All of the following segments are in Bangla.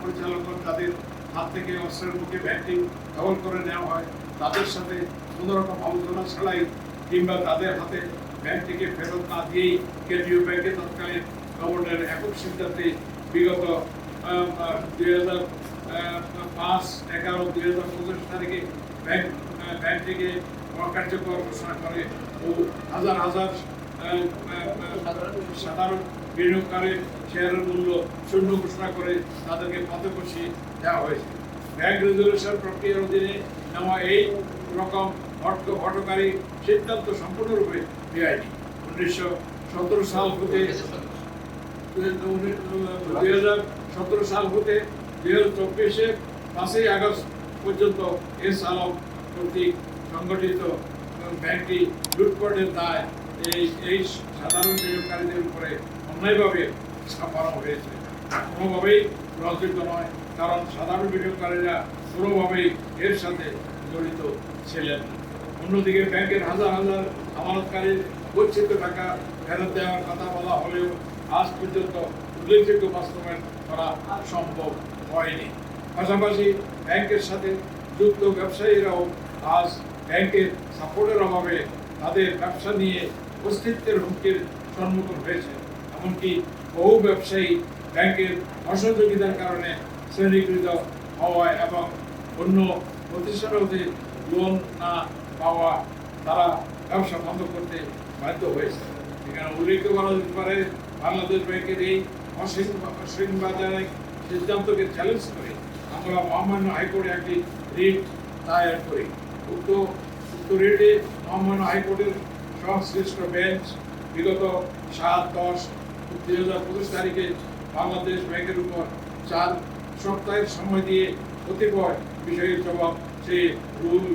পরিচালক তাদের হাত থেকে অস্ত্রের মুখে ব্যাংকটি দখল করে নেওয়া হয়, তাদের সাথে কোনো রকম আলোচনা ছাড়াই কিংবা তাদের হাতে ব্যাংকটিকে ফেরত না দিয়েই কেন্দ্রীয় ব্যাংকের তৎকালীন গভর্নরের একক সিদ্ধান্তে বিগত 2005-11-2025 তারিখে ব্যাংকটিকে অকার্যকর ঘোষণা করে ও হাজার হাজার সাধারণ বিনিয়োগকারীর শেয়ারের মূল্য শূন্য ঘোষণা করে তাদেরকে পথে বসিয়ে দেওয়া হয়েছে। ব্যাংক রেজুলেশন প্রক্রিয়ার অধীনে নেওয়া এই রকম হটকারী সিদ্ধান্ত সম্পূর্ণরূপে বেআইনি। 1917 সাল হতে 2017 সাল হতে 2024-এর 5ই আগস্ট পর্যন্ত এস আলম কর্তৃক সংগঠিত ব্যাংকটি লুটপাটের দায় এই সাধারণ বিনিয়োগকারীদের উপরে অন্যায়ভাবে চাপানো হয়েছে। কোনোভাবেই গ্রহণযোগ্য নয়, কারণ সাধারণ বিনিয়োগকারীরা কোনোভাবেই এর সাথে জড়িত ছিলেন না। অন্যদিকে ব্যাংকের হাজার হাজার আমানতকারীর গচ্ছিত টাকা ফেরত দেওয়ার কথা বলা হলেও আজ পর্যন্ত উল্লেখযোগ্য বাস্তবায়ন করা সম্ভব হয়নি। পাশাপাশি ব্যাংকের সাথে যুক্ত ব্যবসায়ীরাও আজ ব্যাংকের সাপোর্টের অভাবে তাদের ব্যবসা নিয়ে অস্তিত্বের হুমকির সম্মুখীন হয়েছে। এমনকি বহু ব্যবসায়ী ব্যাংকের অসহযোগিতার কারণে শ্রেণীকৃত হওয়ায় এবং অন্য প্রতিষ্ঠান হতে লোন না পাওয়া তারা ব্যবসা বন্ধ করতে বাধ্য হয়েছে। এখানে উল্লেখ করা যেতে পারে, বাংলাদেশ ব্যাংকের এই অসাংবিধানিক সিদ্ধান্তকে চ্যালেঞ্জ করে আমরা মহামান্য হাইকোর্টে একটি রিট দায়ের করি। উক্ত রিটে মহামান্য হাইকোর্টের সংশ্লিষ্ট বেঞ্চ বিগত 7-10-2025 তারিখে বাংলাদেশ ব্যাংকের উপর 4 সপ্তাহের সময় দিয়ে কতিপয় বিষয়ের জবাব চেয়ে রুল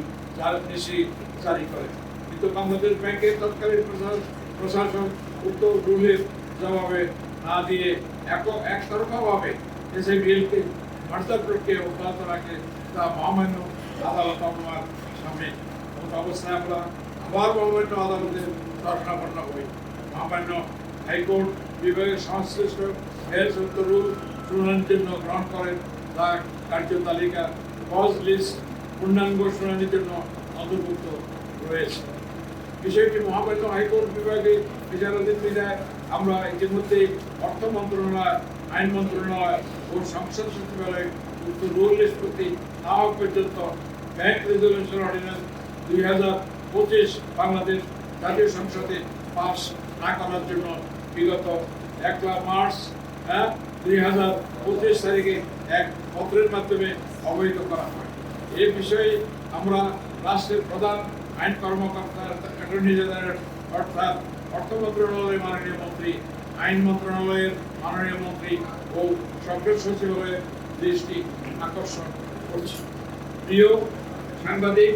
জারি করে। কিন্তু বাংলাদেশ ব্যাংকের তৎকালীন প্রশাসন উক্ত রুলের জবাবে না দিয়ে একতরফাভাবে এসএবিএলকে মার্জার প্রক্রিয়া অব্যাহত রাখে, তা মহামান্য আদালত আমার সামনে। অবস্থায় আমরা আবার মহামান্য আদালতের শরণাপন্ন হই। মহামান্য হাইকোর্ট বিভাগের সংশ্লিষ্ট হেলথ রুল শুনানির জন্য গ্রহণ করেন, তা কার্য তালিকা কজ লিস্ট পূর্ণাঙ্গ শুনানির জন্য অন্তর্ভুক্ত রয়েছে। বিষয়টি মহামান্য হাইকোর্ট বিভাগে বিচারাধীন বিধায় আমরা ইতিমধ্যে অর্থ মন্ত্রণালয়, আইন মন্ত্রণালয় ও সংসদ সচিবালয়ে উক্ত রুল নিষ্পত্তি না হওয়া পর্যন্ত ব্যাংক রেজুলেশন অর্ডিন্যান্স 2025 বাংলাদেশ জাতীয় সংসদে পাস না করার জন্য বিগত 1 মার্চ 2025 তারিখে এক পত্রের মাধ্যমে অবহিত করা হয়। এই বিষয়ে আমরা রাষ্ট্রের প্রধান আইন কর্মকর্তা অ্যাটর্নি জেনারেল অর্থাৎ অর্থ মন্ত্রণালয়ের মাননীয় মন্ত্রী, আইন মন্ত্রণালয়ের মাননীয় মন্ত্রী ও সংসদ সচিবালয়ের দৃষ্টি আকর্ষণ করছি। প্রিয় সাংবাদিক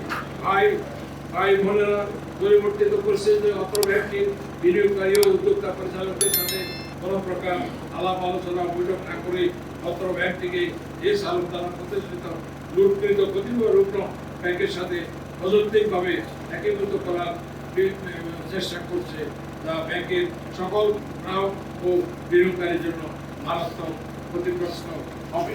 ভাই বোনেরা, পরিবর্তিত করছে যে অত্র ব্যাংকটির বিনিয়োগকারী ও উদ্যোক্তা পরিচালকদের সাথে কোনো প্রকার আলাপ আলোচনা বৈঠক না করে অত্র ব্যাংকটিকে এস আলম দ্বারা প্রতিষ্ঠিত লুটকৃত কতিপয় রুগ্ন ব্যাংকের সাথে অযৌক্তিকভাবে একীভূত করার চেষ্টা করছে, যা ব্যাংকের সকল গ্রাহক ও বিনিয়োগকারীর জন্য মারাত্মক ক্ষতিগ্রস্ত হবে।